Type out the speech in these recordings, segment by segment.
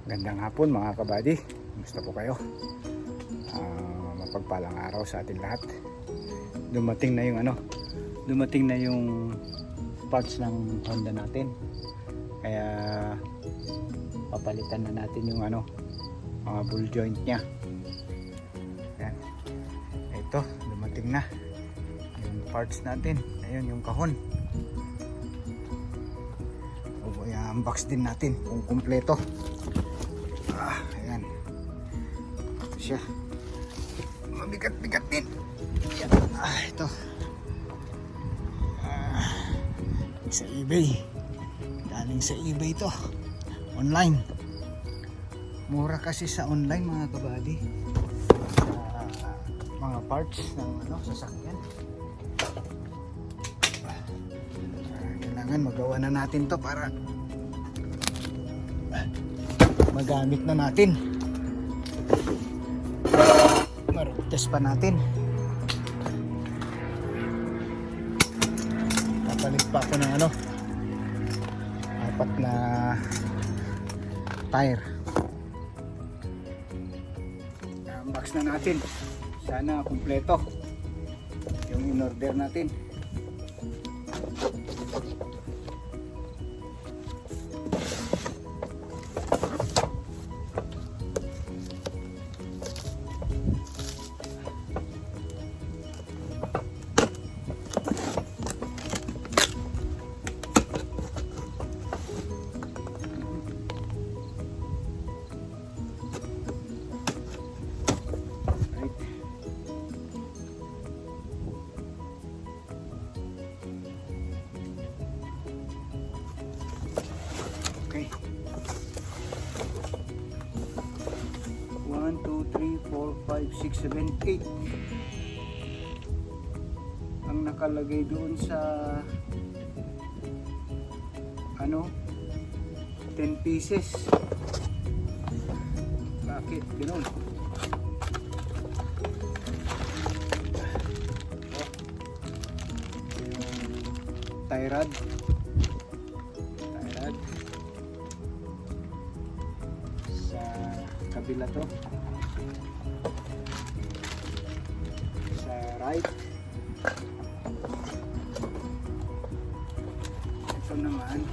Gandang hapon mga kabady. Gusto po kayo? Mapagpalang araw sa ating lahat. Dumating na yung parts ng Honda natin. Kaya papalitan na natin yung mga ball joint niya. Yan. Ito, dumating na yung parts natin. Ayun yung kahon. I-unbox din natin kung kumpleto. Ayan. Ito siya. Mabigat-bigat din. Ayan. Ito. Sa eBay. Galing sa eBay to. Online. Mura kasi sa online mga kabady. Sa mga parts ng sasakyan. Kailangan magawa na natin to para magamit na natin. Test pa natin. Napalit pa ako ng 4 na tire. Unbox na natin. Sana kumpleto yung in-order natin. Okay. 1, 2, 3, 4, 5, 6, 7, 8 ang nakalagay doon sa 10 pieces. Bakit ganoon? Tie rod sa kabila to, sa right. Ito naman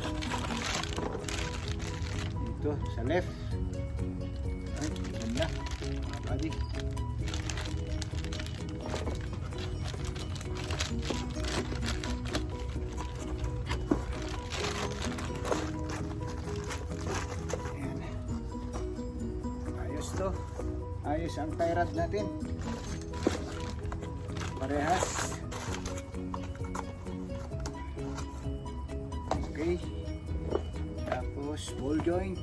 dito sa left. Ay, ganda mga buddy. Ayos ang tie rod natin. Parehas. Okay. Tapos ball joint.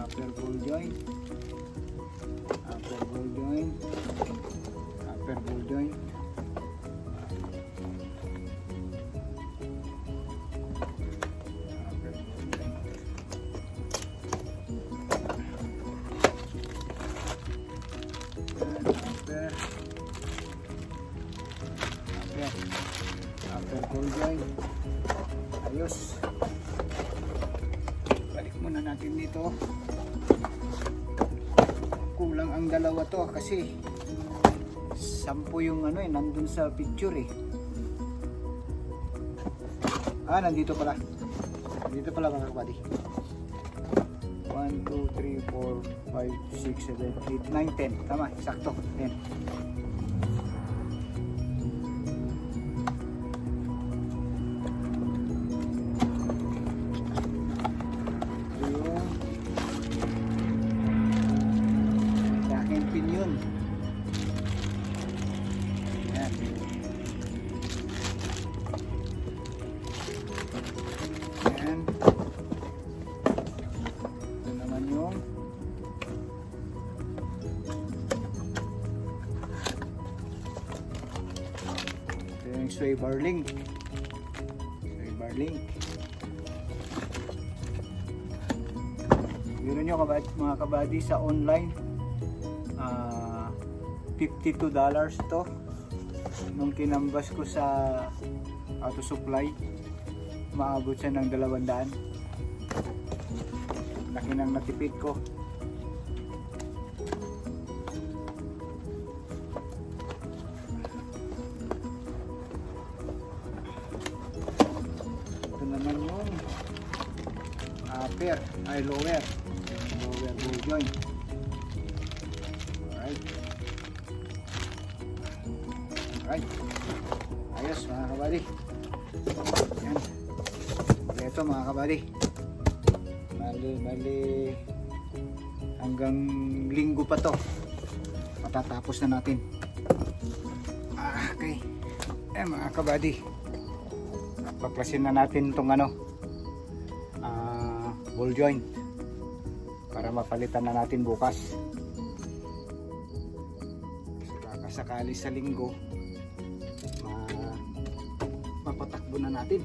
Upper ball joint, upper ball joint, upper ball joint, upper ball joint. Ayos. Balik muna natin dito. Kulang ang dalawa to kasi 10 yung nandun sa picture eh. Nandito pala mga kabady. 1, 2, 3, 4, 5, 6, 7, 8, 9, 10. Tama, eksakto 10. Swaver Link. Meron nyo mga kabady sa online, $52 to. Nung kinambas ko sa auto supply, maabot siya ng 200. Laki ng natipid ko. Ito naman yung upper ay lower ball joint. Alright, ayos mga kabady. Yan, ito mga kabady, mali hanggang linggo pa to matatapos na natin. Okay, mga kabady, paklasin na natin itong ball joint para mapalitan na natin bukas. Sakali sa linggo mapatakbo na natin.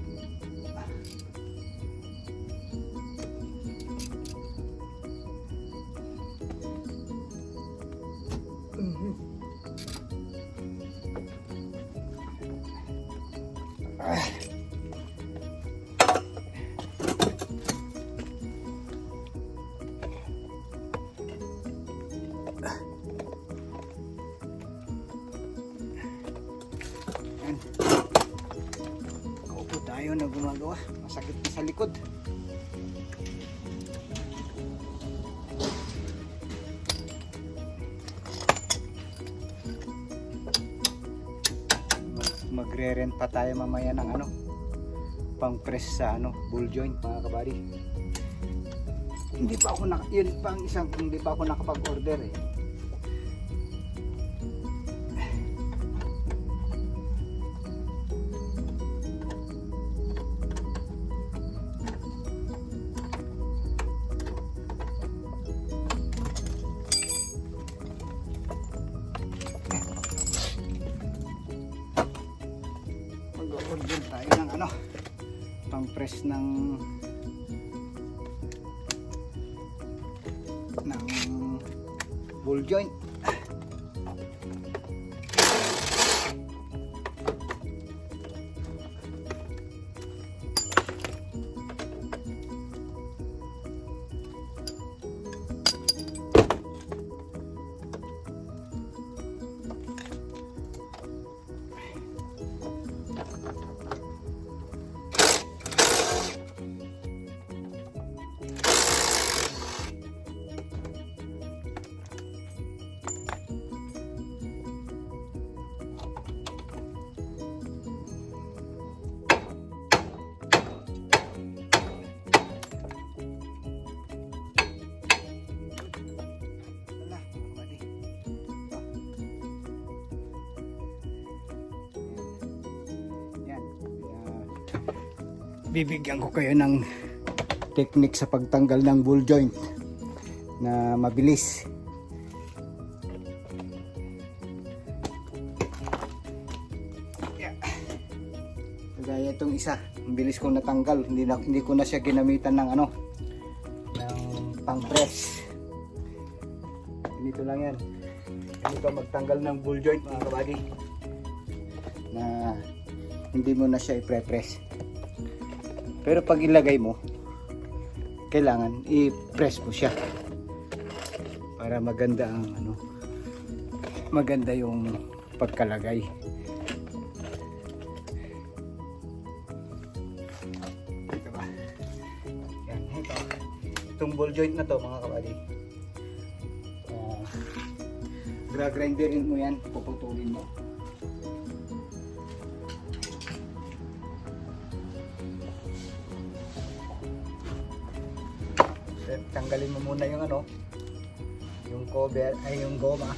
Kaupo tayo na gumagawa, masakit na sa likod. Magre-rent pa tayo mamaya ng pang press sa ball joint mga kabady. Hindi pa ako yun pang isang hindi pa ako nakapag-order eh. Mag-order tayo ng pang press ng ball joint. Bibigyan ko kayo ng technique sa pagtanggal ng ball joint na mabilis. Kagaya itong isa, mabilis kong natanggal, hindi ko na siya ginamitan ng ng pang press. Ganito lang yan. Ganito magtanggal ng ball joint mga kabady, na hindi mo na siya i-press. Pero pag ilagay mo, kailangan i-press mo siya para maganda ang maganda yung pagkalagay. Ito ba? Yan, ito. Itong ball joint na to mga kabady, grinderin mo yan, puputulin mo. Tanggalin mo muna yung yung cover ay yung goma.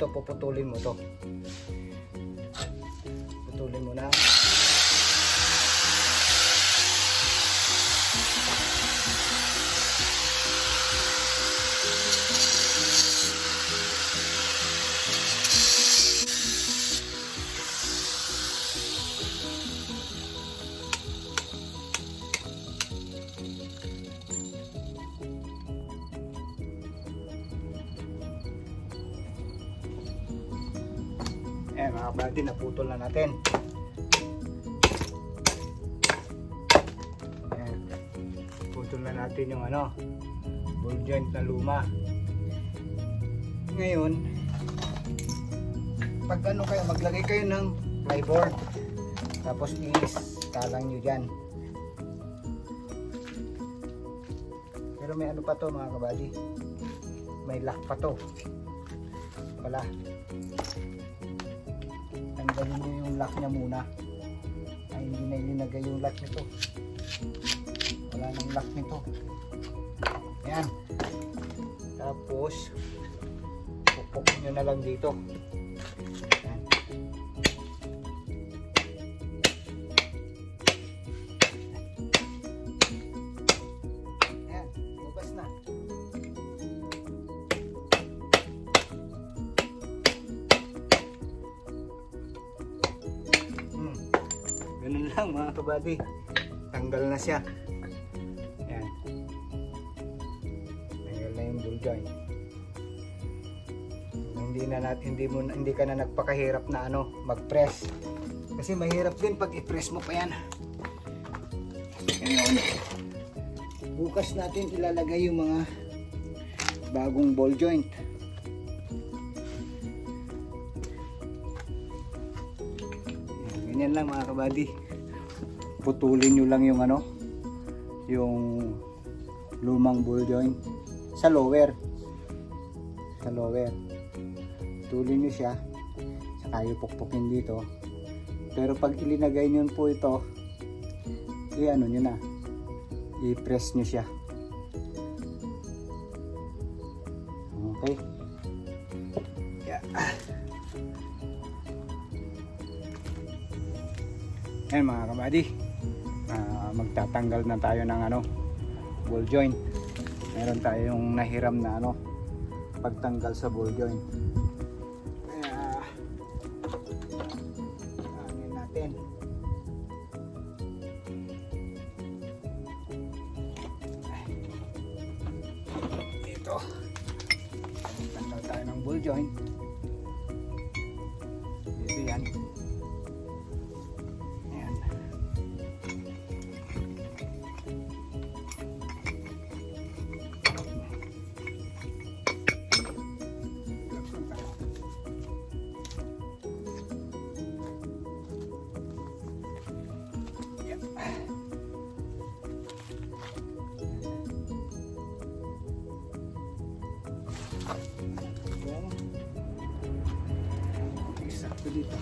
dito, puputulin mo to. Putulin mo na. Ayan mga kabady, naputol na natin. Ayan. Putol na natin yung ball joint na luma. Ngayon, pag kayo, maglagay kayo ng plyboard. Tapos i-talang nyo dyan. Pero may pa to mga kabady. May lock pa to. Wala. Tanggalin nyo yung lock nya muna. Ay, hindi na ilinagay yung lock nito. Wala nang lock nito. Ayan. Tapos pupok nyo na lang dito. Ayan. Ayan, bukas na. Ganun lang mga kabady. Tanggal na siya. Ayan. Tanggal na yung ball joint. Hindi ka na nagpakahirap na mag-press. Kasi mahirap din pag i-press mo pa yan. Ngayon, bukas natin ilalagay yung mga bagong ball joint. Ganyan lang mga kabady. Putulin nyo lang yung yung lumang ball joint sa lower. Putulin nyo siya, saka yung pukpukin dito. Pero pag ilinagay nyo po ito, nyo na, i-press nyo siya. Okay. Yeah. Ayan mga kabady, magtatanggal na tayo ng ball joint. Meron tayong nahiram na pagtanggal sa ball joint. Kaya hangin natin. Dito tanggal tayo ng ball joint. Dito yan. Sakto dito.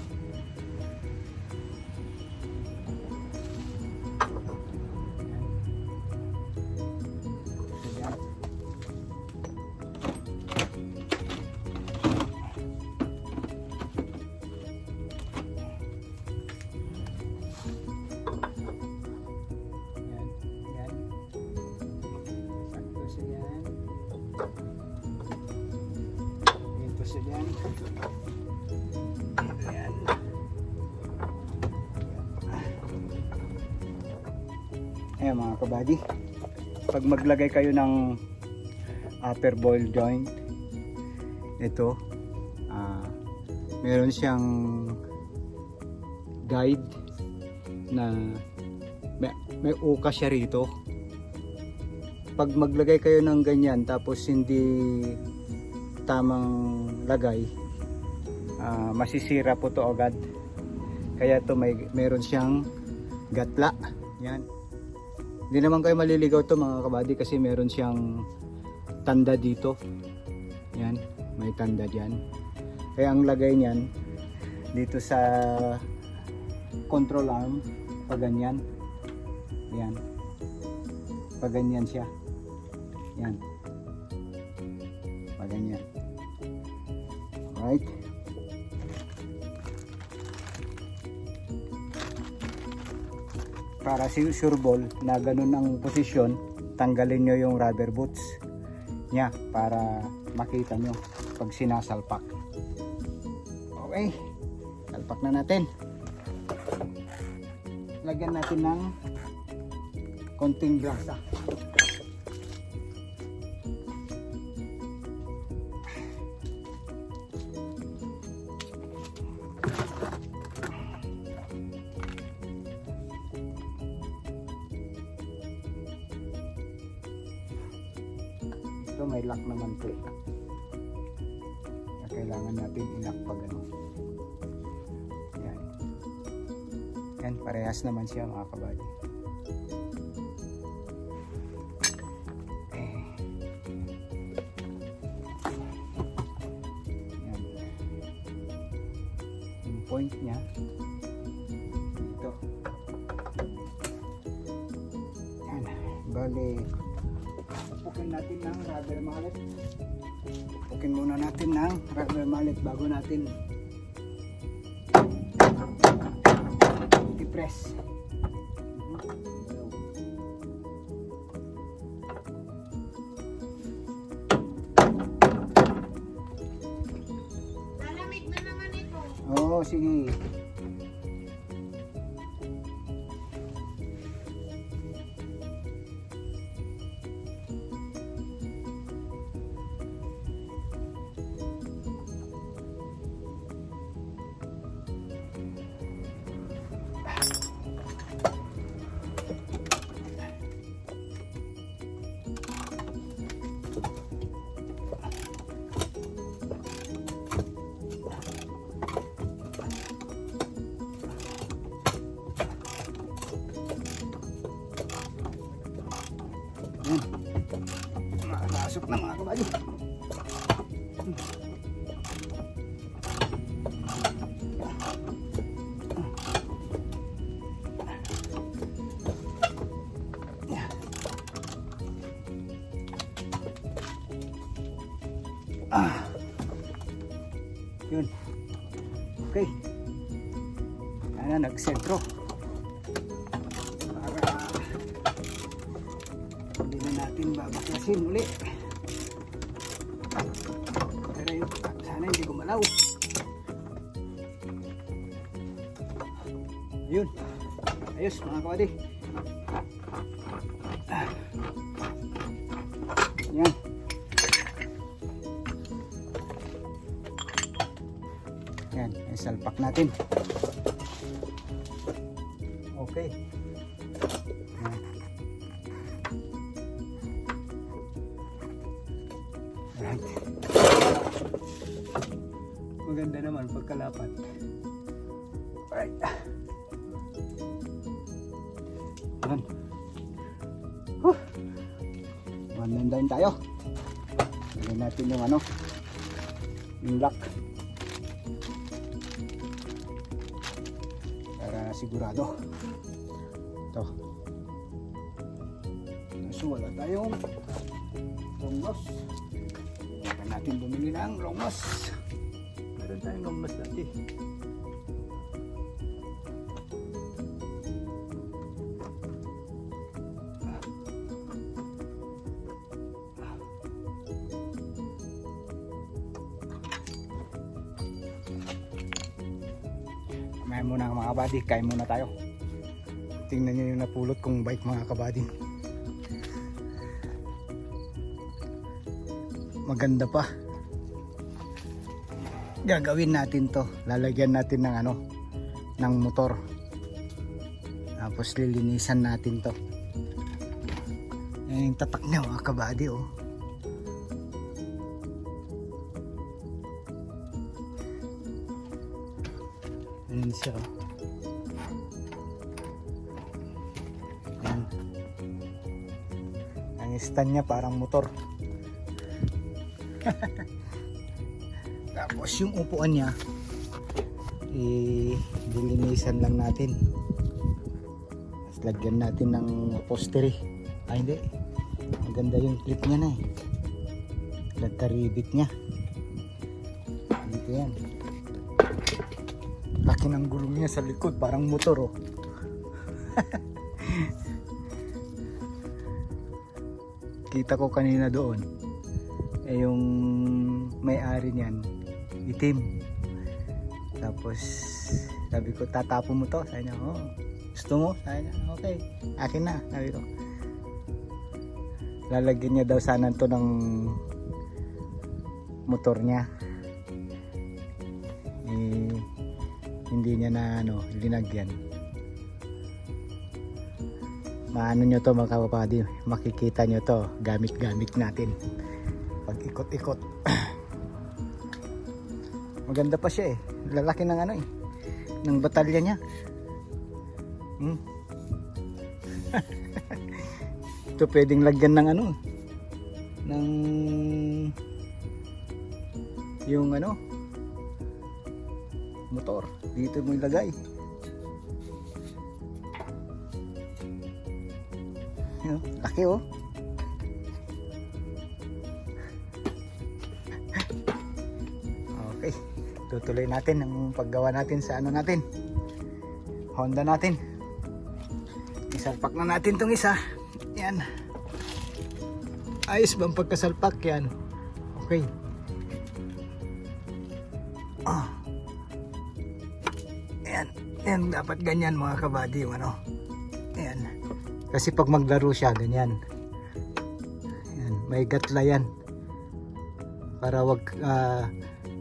Yan. Ayan. Ayan mga kabady, pag maglagay kayo ng upper ball joint, ito meron siyang guide na may uka siya rito. Pag maglagay kayo ng ganyan tapos hindi tamang lagay, masisira po to agad. Kaya to meron siyang gatla. Yan. Hindi naman kayo maliligaw to mga kabady kasi meron siyang tanda dito. Yan, may tanda diyan. Kaya ang lagay niyan dito sa control arm, pag ganyan. Yan. Pag ganyan siya. Yan. Pag ganyan. Right. Para sureball na ganun ang posisyon, tanggalin nyo yung rubber boots nya para makita nyo pag sinasalpak. Okay, salpak na natin. Lagyan natin ng konting grasa. Ito may lock naman to. Kailangan natin i-lock pag ano. Yan. Yan, parehas naman siya mga kabady. Yan. Yung point niya dito. Yan. Bali, pukin natin ng rubber mallet. Pukin muna natin ng rubber mallet bago natin i-press. Lalamig na naman ito. Oo, sige. Yan. Nakapasok na mga kabady. Yun. Okay. Yan na, nagsentro. Hindi na natin babaklasin uli. Pero yun, sana hindi gumalaw. Yun. Ayos mga kabady. Yan. Yan, isalpak natin. Okay. Yan. Alright. Maganda naman pagkalapat. Alright. Yan. One man down tayo. Lagyan natin yung ano, yung lock. Para sigurado. Ito. So wala tayong longnos. Kailangan natin bumili ng longnos. Meron tayong longnos dati. Kamayan muna mga kabady, kain muna tayo. Tingnan nyo yung napulot kong bike mga kabady. Maganda pa. Gagawin natin to, lalagyan natin ng ano, ng motor. Tapos lilinisan natin to. Yan yung tatak niya mga kabady oh. Ayan siya. Ayan. Ang stand niya parang motor. Tapos yung upuan niya dilinisan lang natin. Tapos lagyan natin ng upholstery. Ay hindi. Maganda yung clip niya na eh. Nagkaribit niya. Dito. Yan. Laki ng gulong niya sa likod, parang motor oh. Kita ko kanina doon, eh yung may-ari niyan, itim. Tapos sabi ko, tatapo mo to? Sabi niya, oh. Gusto mo? Sabi niya, okay, akin na. Sabi ko, lalagyan niya daw sana to ng motor niya. Eh, hindi niya na linagyan. Maano nyo to mga kapapadi, makikita nyo to, gamit-gamit natin pag ikot-ikot. Maganda pa siya eh, lalaki ng ng batalya niya. Ito pwedeng lagyan ng ng yung motor, dito mo ilagay. Laki oh. Okay, tutuloy natin ang paggawa natin sa natin, Honda natin. Isalpak na natin tong isa. Yan, ayos bang pagkasalpak yan? Okay. Yan dapat ganyan mga kabady, yung yan. Kasi pag maglaro siya, ganyan. Yan, may gatla yan. Para wag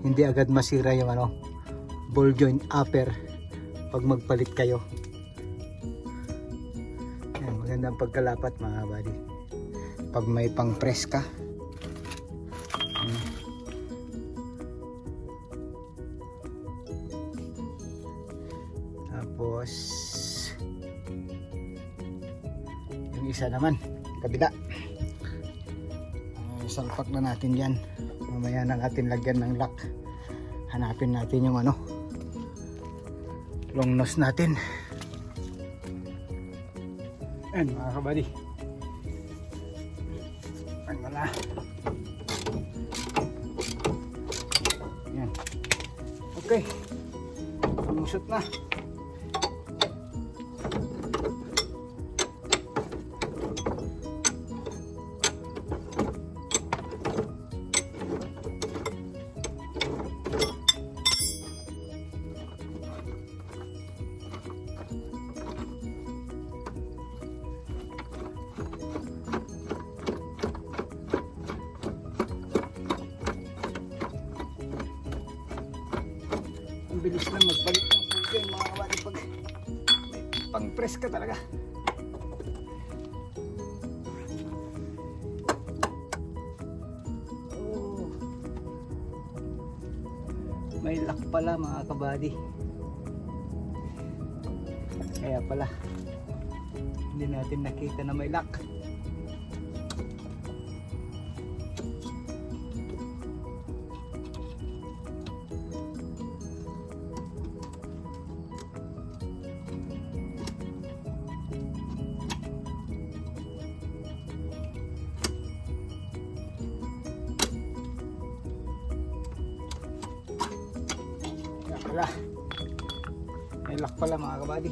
hindi agad masira yung ball joint upper pag magpalit kayo. Yan, magandang pagkalapat mga kabady. Pag may pang press ka. Tapos yung isa naman kabila, salpak na natin yan. Mamaya na natin lagyan ng lock. Hanapin natin yung long nose natin. Yan mga kabady, ano na yan. Okay, lumusot na. Ang bilis na magpalit ng bulgay mga kabady pag may pang press ka talaga. Oh, may lock pala mga kabady, kaya pala hindi natin nakita na may lock. Wala, may lock pala mga kabady.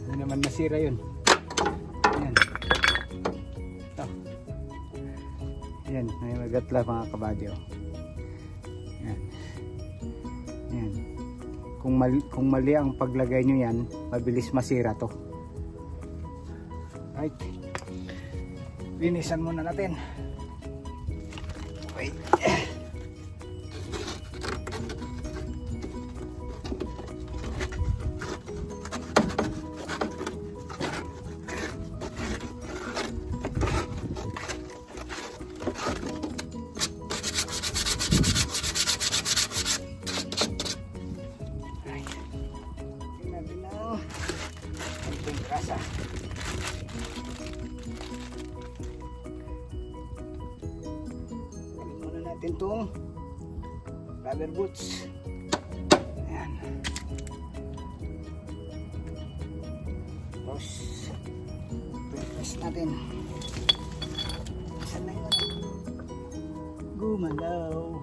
Hindi naman nasira yun. Ayan, ito. Ayan, may magatla mga kabady oh. Ayan. Ayan. Kung mali ang paglagay nyo yan, mabilis masira to. Right, linisan muna natin. Wait. Kasa. Gamit muna natin itong rubber boots. Ayan. Tapos press natin. Saan na yun? gumalaw.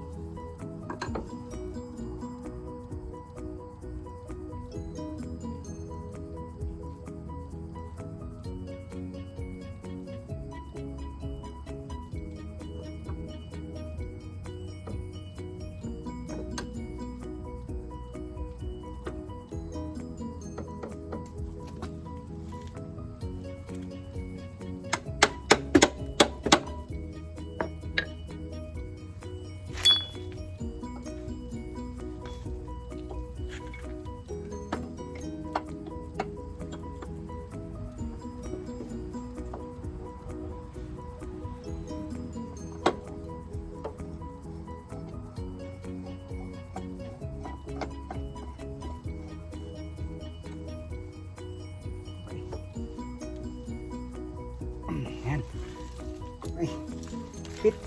Yan. Ay, fit.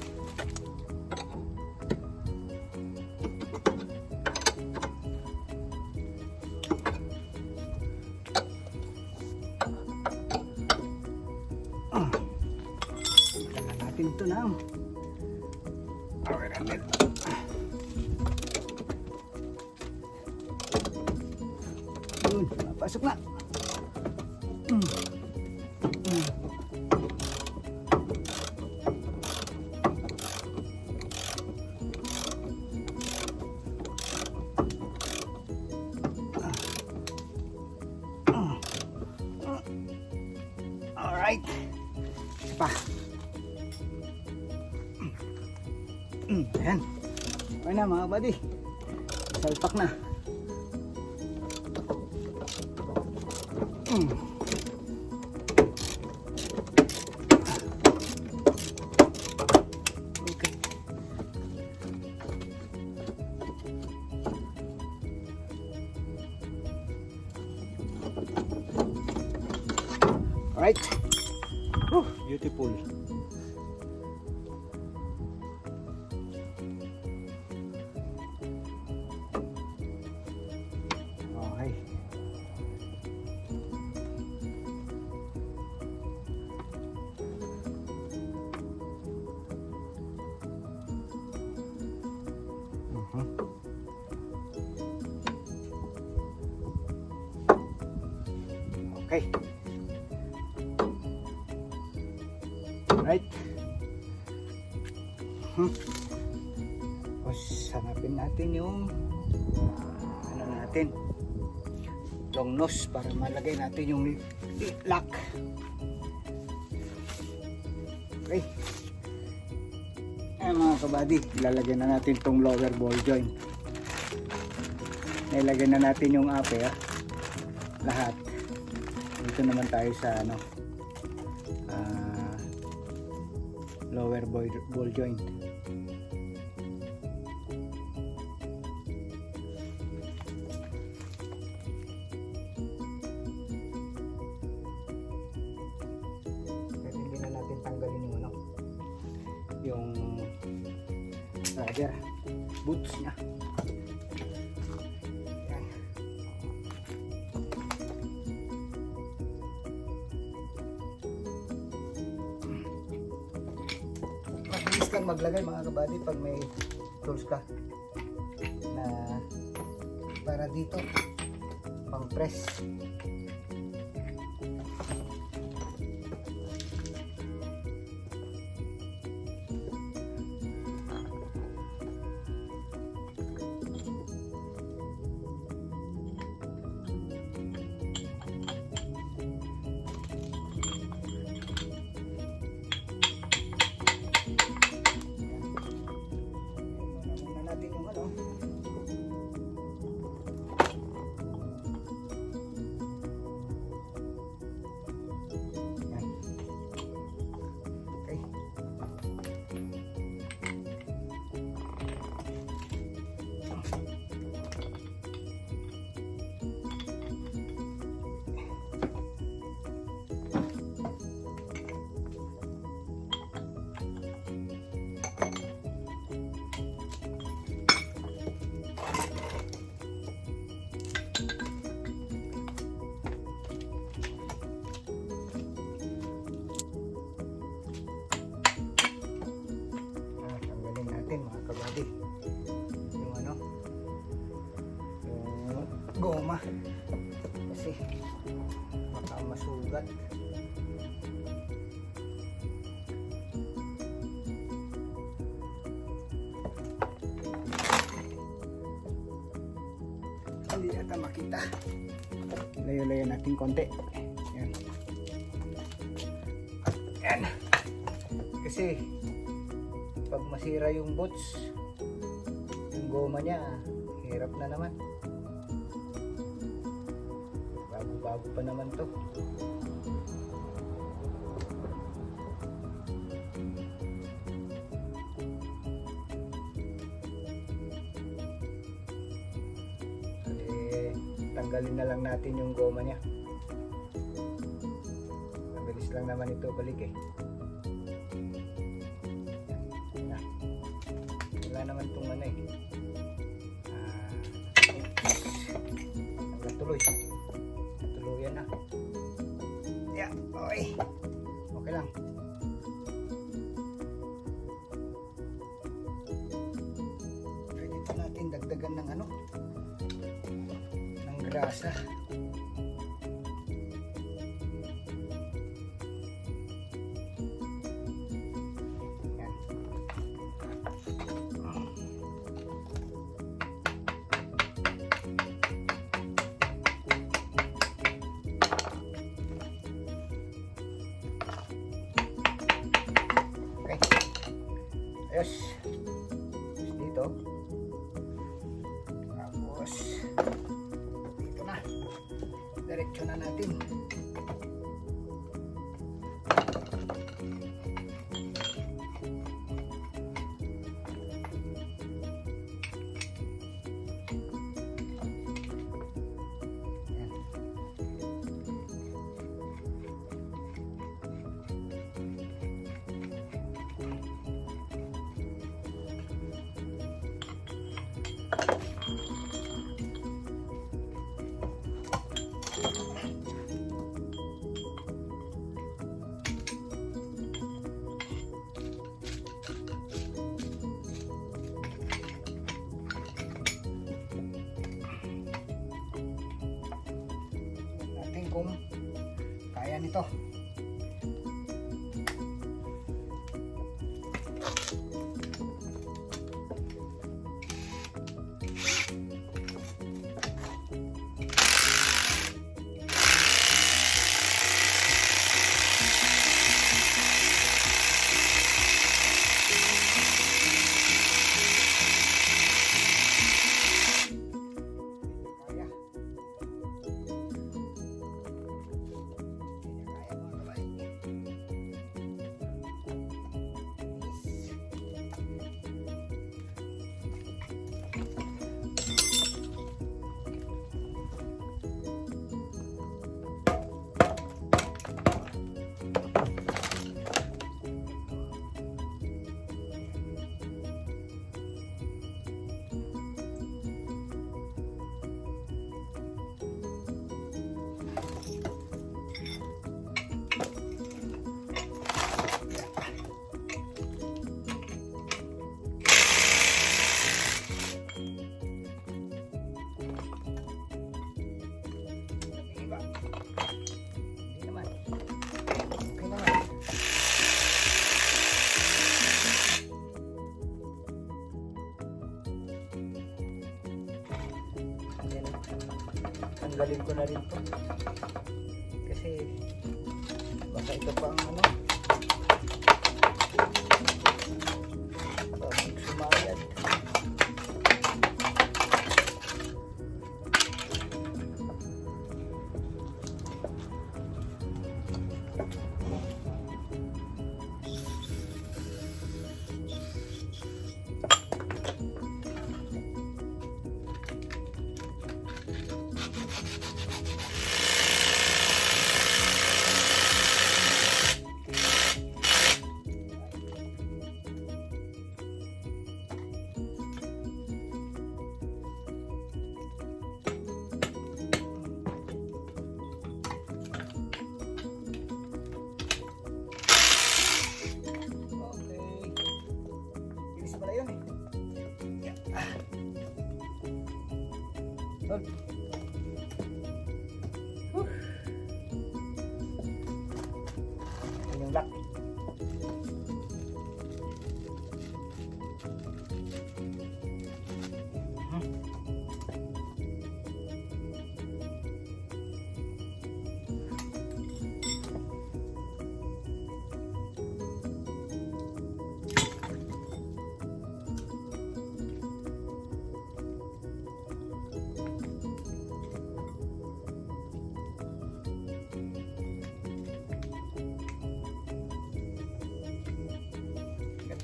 Tagal natin ito na. Okay natin. Yun, pasok na. Alright. Isa pa. Ayan. Okay na mga buddy. Salpak na. Okay. Alright. Beautiful. Okay. Okay. Right. Tapos hanapin natin yung ano natin, long nose para malagay natin yung lock. Okay. Ayan mga kabady, ilalagay na natin tong lower ball joint. Nilagay na natin yung upper lahat. Dito naman tayo sa ano, lower ball joint. Pwede din na natin tanggalin yung ano, yung rubber boots niya. Yan. Mabilis kang maglagay mga kabady pag may tools ka na para dito pang press. ugat. Hindi yata makita. Layo-layo natin konti. Yan. Yan. Kasi pag masira yung boots, yung goma niya, hirap na naman. Bago pa naman to. Tanggalin na lang natin yung goma niya. Mabilis lang naman ito balik eh. Yan. Wala naman itong ano eh. Hanggang tuloy. Tuluyan na. Yeah, okay. Okay lang. Pwede pa natin dagdagan ng ano, ng grasa. Yan. Okay. Ayos. Tapos dito. Tapos dito na. Diretso na natin. Yan. Natin kung kaya nito. Kaya. Kaya mga kabay. Iba. Hindi naman. Okay naman. Yan. Tanggalin ko na rin to. Kasi baka ito pa ang ano. Pag sumayad.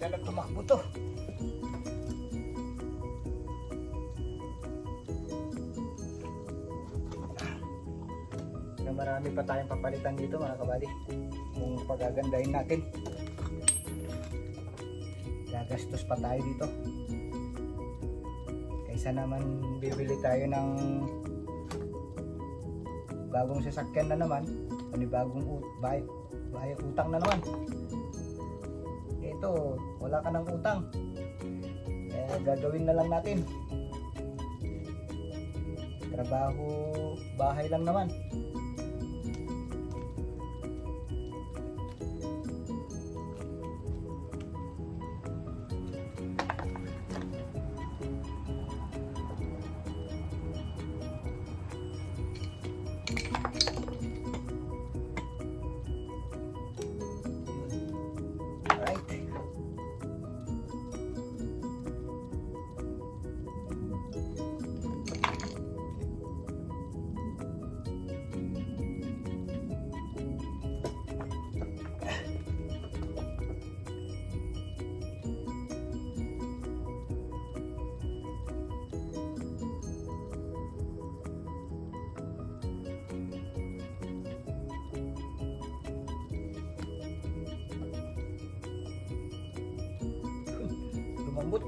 Madalang tumakbo to. Na marami pa tayong papalitan dito mga kabady. Kung pagagandahin natin. Gagastos pa tayo dito. Kaysa naman bibili tayo ng bagong sasakyan na naman, bagong utang na naman. Ito, wala ka ng utang. Gagawin na lang natin. Trabaho, bahay lang naman. Lumambot.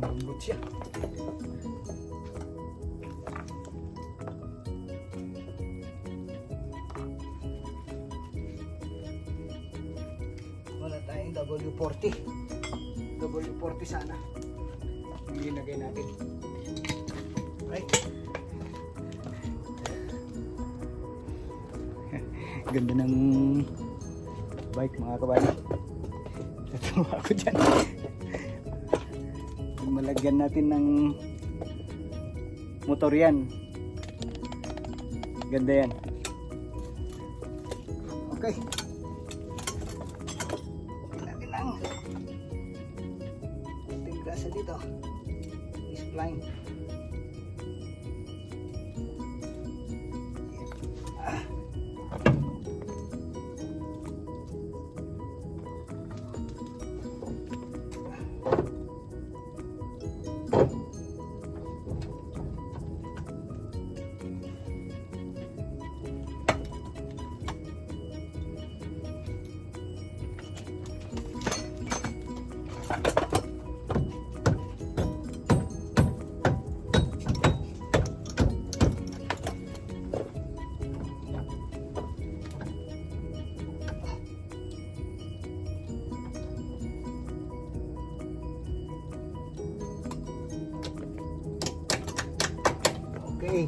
Lumambot siya. Wala tayong W40. W40 sana. Ilagay natin. Right. Ganda ng bike mga kabayan. Natuwa ako dyan. Malagyan natin ng motor yan. Ganda yan. Okay. Natin lang. Kunting grasa dito. Spline. Okay.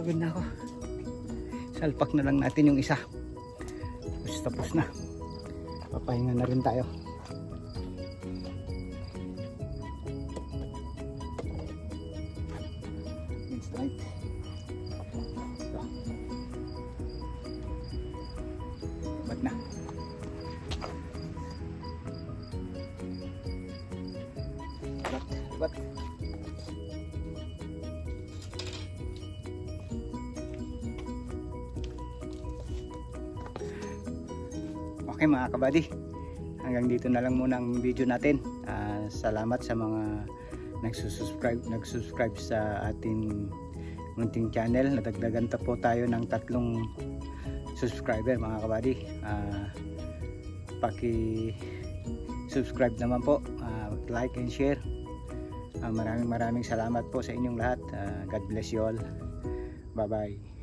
Pagod na ako. Salpak na lang natin yung isa. Tapos na. Papahinga na rin tayo. It's night. So. Ba't na? Ba't? Okay mga kabady, hanggang dito na lang muna ang video natin. Salamat sa mga nagsusubscribe sa ating munting channel. Nadagdagan ta po tayo ng 3 subscriber mga kabady. Paki-subscribe naman po, like and share. Maraming salamat po sa inyong lahat. God bless you all. Bye bye.